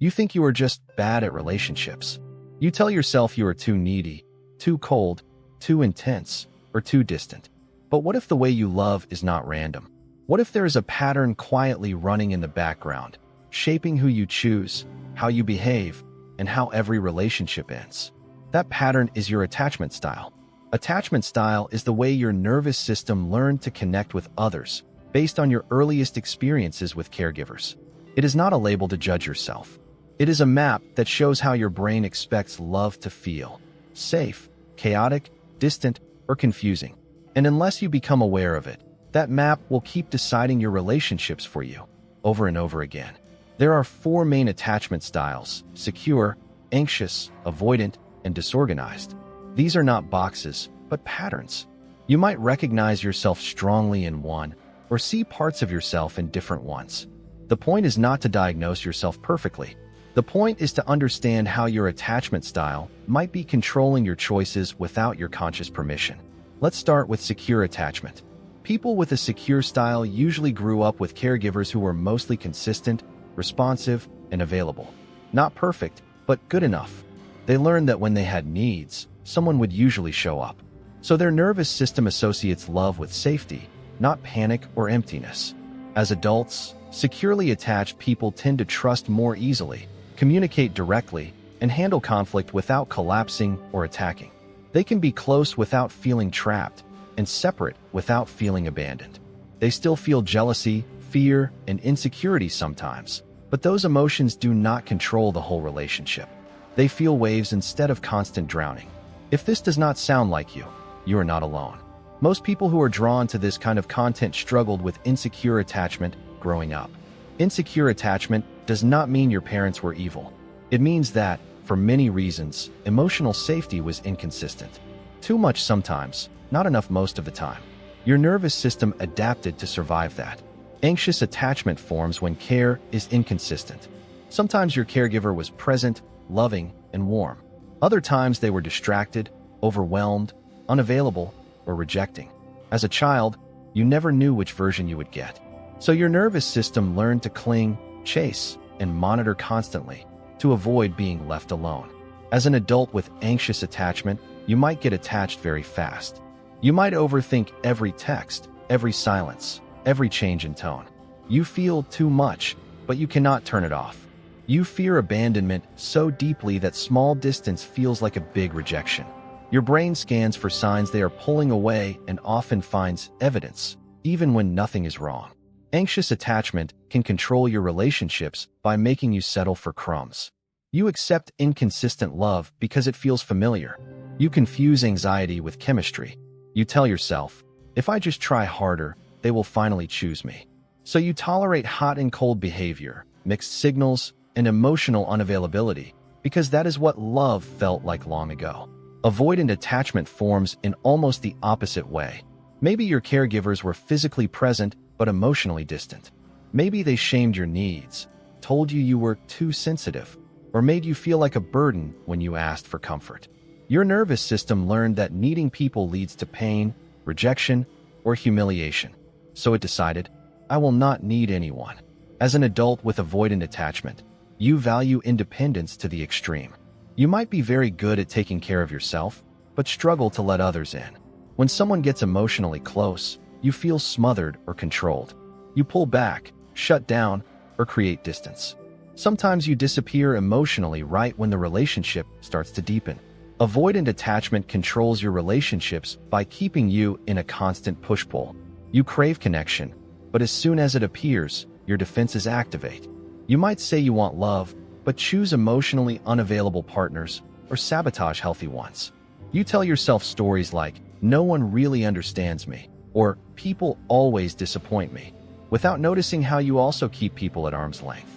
You think you are just bad at relationships. You tell yourself you are too needy, too cold, too intense, or too distant. But what if the way you love is not random? What if there is a pattern quietly running in the background, shaping who you choose, how you behave, and how every relationship ends? That pattern is your attachment style. Attachment style is the way your nervous system learned to connect with others based on your earliest experiences with caregivers. It is not a label to judge yourself. It is a map that shows how your brain expects love to feel: safe, chaotic, distant, or confusing. And unless you become aware of it, that map will keep deciding your relationships for you, over and over again. There are 4 main attachment styles: secure, anxious, avoidant, and disorganized. These are not boxes, but patterns. You might recognize yourself strongly in one, or see parts of yourself in different ones. The point is not to diagnose yourself perfectly. The point is to understand how your attachment style might be controlling your choices without your conscious permission. Let's start with secure attachment. People with a secure style usually grew up with caregivers who were mostly consistent, responsive, and available. Not perfect, but good enough. They learned that when they had needs, someone would usually show up. So their nervous system associates love with safety, not panic or emptiness. As adults, securely attached people tend to trust more easily, communicate directly, and handle conflict without collapsing or attacking. They can be close without feeling trapped, and separate without feeling abandoned. They still feel jealousy, fear, and insecurity sometimes, but those emotions do not control the whole relationship. They feel waves instead of constant drowning. If this does not sound like you, you are not alone. Most people who are drawn to this kind of content struggled with insecure attachment growing up. Insecure attachment does not mean your parents were evil. It means that, for many reasons, emotional safety was inconsistent. Too much sometimes, not enough most of the time. Your nervous system adapted to survive that. Anxious attachment forms when care is inconsistent. Sometimes your caregiver was present, loving, and warm. Other times they were distracted, overwhelmed, unavailable, or rejecting. As a child, you never knew which version you would get. So your nervous system learned to cling, chase, and monitor constantly to avoid being left alone. As an adult with anxious attachment, you might get attached very fast. You might overthink every text, every silence, every change in tone. You feel too much, but you cannot turn it off. You fear abandonment so deeply that small distance feels like a big rejection. Your brain scans for signs they are pulling away and often finds evidence, even when nothing is wrong. Anxious attachment can control your relationships by making you settle for crumbs. You accept inconsistent love because it feels familiar. You confuse anxiety with chemistry. You tell yourself, if I just try harder, they will finally choose me. So you tolerate hot and cold behavior, mixed signals, and emotional unavailability, because that is what love felt like long ago. Avoidant attachment forms in almost the opposite way. Maybe your caregivers were physically present but emotionally distant. Maybe they shamed your needs, told you were too sensitive, or made you feel like a burden when you asked for comfort. Your nervous system learned that needing people leads to pain, rejection, or humiliation. So it decided, I will not need anyone. As an adult with avoidant attachment, you value independence to the extreme. You might be very good at taking care of yourself, but struggle to let others in. When someone gets emotionally close, you feel smothered or controlled. You pull back, shut down, or create distance. Sometimes you disappear emotionally right when the relationship starts to deepen. Avoidant attachment controls your relationships by keeping you in a constant push-pull. You crave connection, but as soon as it appears, your defenses activate. You might say you want love, but choose emotionally unavailable partners or sabotage healthy ones. You tell yourself stories like, no one really understands me, or people always disappoint me, without noticing how you also keep people at arm's length.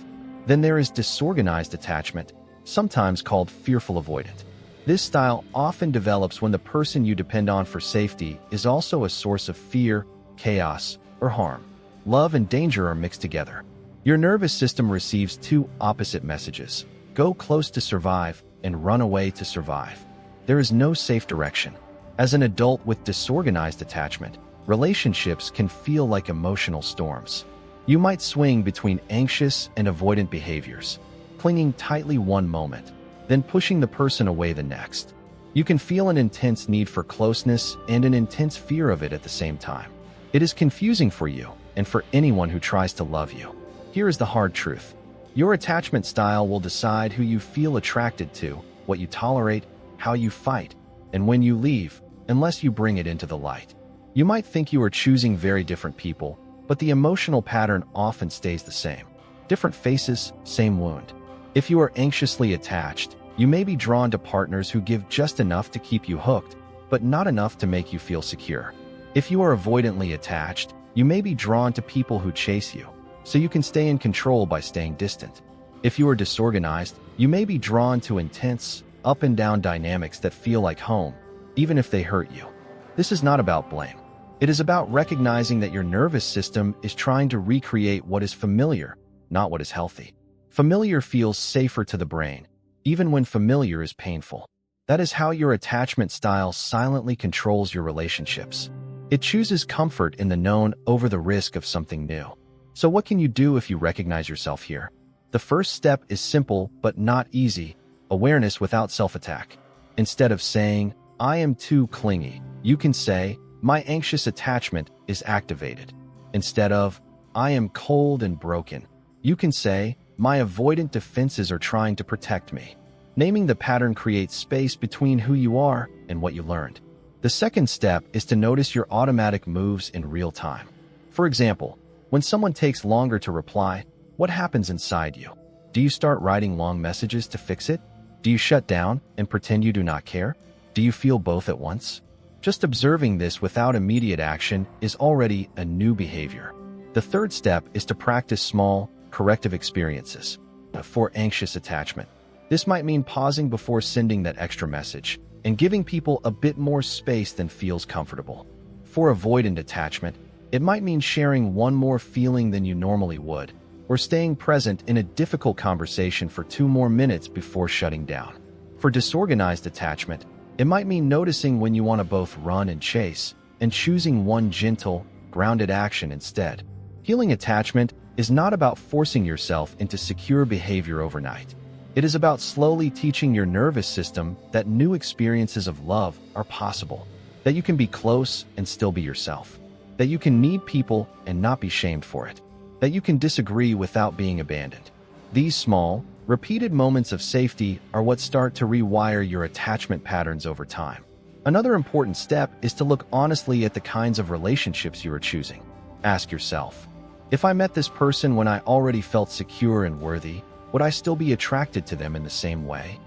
Then there is disorganized attachment, sometimes called fearful avoidant. This style often develops when the person you depend on for safety is also a source of fear, chaos, or harm. Love and danger are mixed together. Your nervous system receives two opposite messages: go close to survive and run away to survive. There is no safe direction. As an adult with disorganized attachment, relationships can feel like emotional storms. You might swing between anxious and avoidant behaviors, clinging tightly one moment, then pushing the person away the next. You can feel an intense need for closeness and an intense fear of it at the same time. It is confusing for you and for anyone who tries to love you. Here is the hard truth. Your attachment style will decide who you feel attracted to, what you tolerate, how you fight, and when you leave, unless you bring it into the light. You might think you are choosing very different people, but the emotional pattern often stays the same. Different faces, same wound. If you are anxiously attached, you may be drawn to partners who give just enough to keep you hooked, but not enough to make you feel secure. If you are avoidantly attached, you may be drawn to people who chase you, so you can stay in control by staying distant. If you are disorganized, you may be drawn to intense, up and down dynamics that feel like home, even if they hurt you. This is not about blame. It is about recognizing that your nervous system is trying to recreate what is familiar, not what is healthy. Familiar feels safer to the brain, even when familiar is painful. That is how your attachment style silently controls your relationships. It chooses comfort in the known over the risk of something new. So what can you do if you recognize yourself here? The first step is simple but not easy: awareness without self-attack. Instead of saying, "I am too clingy," you can say, "My anxious attachment is activated." Instead of, "I am cold and broken," you can say, "My avoidant defenses are trying to protect me." Naming the pattern creates space between who you are and what you learned. The second step is to notice your automatic moves in real time. For example, when someone takes longer to reply, what happens inside you? Do you start writing long messages to fix it? Do you shut down and pretend you do not care? Do you feel both at once? Just observing this without immediate action is already a new behavior. The third step is to practice small, corrective experiences. For anxious attachment, this might mean pausing before sending that extra message and giving people a bit more space than feels comfortable. For avoidant attachment, it might mean sharing one more feeling than you normally would, or staying present in a difficult conversation for 2 more minutes before shutting down. For disorganized attachment, it might mean noticing when you want to both run and chase, and choosing one gentle, grounded action instead. Healing attachment is not about forcing yourself into secure behavior overnight. It is about slowly teaching your nervous system that new experiences of love are possible, that you can be close and still be yourself, that you can need people and not be shamed for it, that you can disagree without being abandoned. These small, repeated moments of safety are what start to rewire your attachment patterns over time. Another important step is to look honestly at the kinds of relationships you are choosing. Ask yourself, if I met this person when I already felt secure and worthy, would I still be attracted to them in the same way?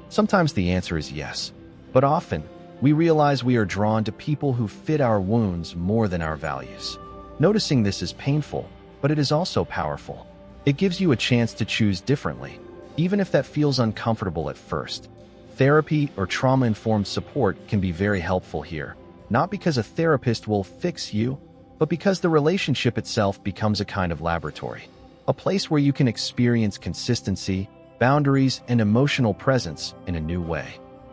Sometimes the answer is yes, but often we realize we are drawn to people who fit our wounds more than our values. Noticing this is painful, but it is also powerful. It gives you a chance to choose differently, even if that feels uncomfortable at first. Therapy or trauma-informed support can be very helpful here, not because a therapist will fix you, but because the relationship itself becomes a kind of laboratory, a place where you can experience consistency, boundaries, and emotional presence in a new way.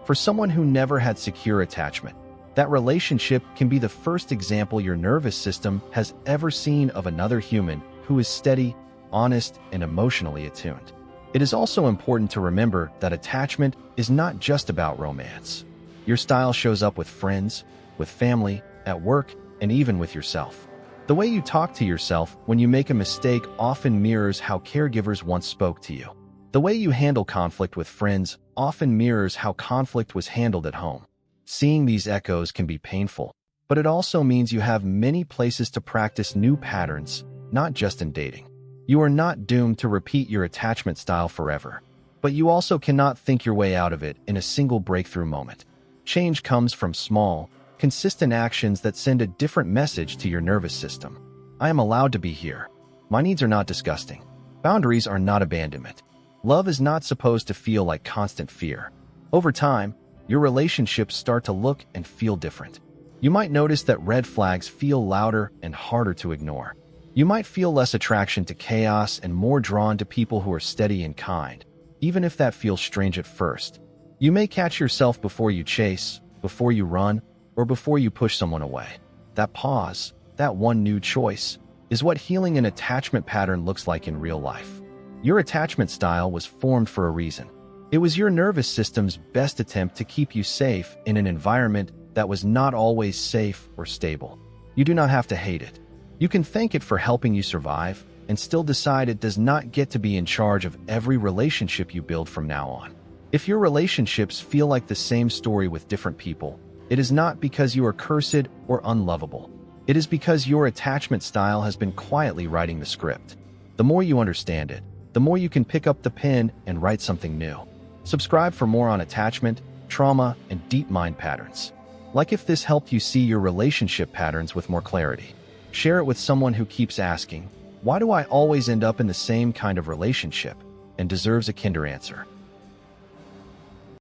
For someone who never had secure attachment, that relationship can be the first example your nervous system has ever seen of another human who is steady, honest, and emotionally attuned. It is also important to remember that attachment is not just about romance. Your style shows up with friends, with family, at work, and even with yourself. The way you talk to yourself when you make a mistake often mirrors how caregivers once spoke to you. The way you handle conflict with friends often mirrors how conflict was handled at home. Seeing these echoes can be painful, but it also means you have many places to practice new patterns, not just in dating. You are not doomed to repeat your attachment style forever, but you also cannot think your way out of it in a single breakthrough moment. Change comes from small, consistent actions that send a different message to your nervous system. I am allowed to be here. My needs are not disgusting. Boundaries are not abandonment. Love is not supposed to feel like constant fear. Over time, your relationships start to look and feel different. You might notice that red flags feel louder and harder to ignore. You might feel less attraction to chaos and more drawn to people who are steady and kind, even if that feels strange at first. You may catch yourself before you chase, before you run, or before you push someone away. That pause, that one new choice, is what healing an attachment pattern looks like in real life. Your attachment style was formed for a reason. It was your nervous system's best attempt to keep you safe in an environment that was not always safe or stable. You do not have to hate it. You can thank it for helping you survive and still decide it does not get to be in charge of every relationship you build from now on. If your relationships feel like the same story with different people, it is not because you are cursed or unlovable. It is because your attachment style has been quietly writing the script. The more you understand it, the more you can pick up the pen and write something new. Subscribe for more on attachment, trauma, and deep mind patterns. Like if this helped you see your relationship patterns with more clarity. Share it with someone who keeps asking, why do I always end up in the same kind of relationship, and deserves a kinder answer.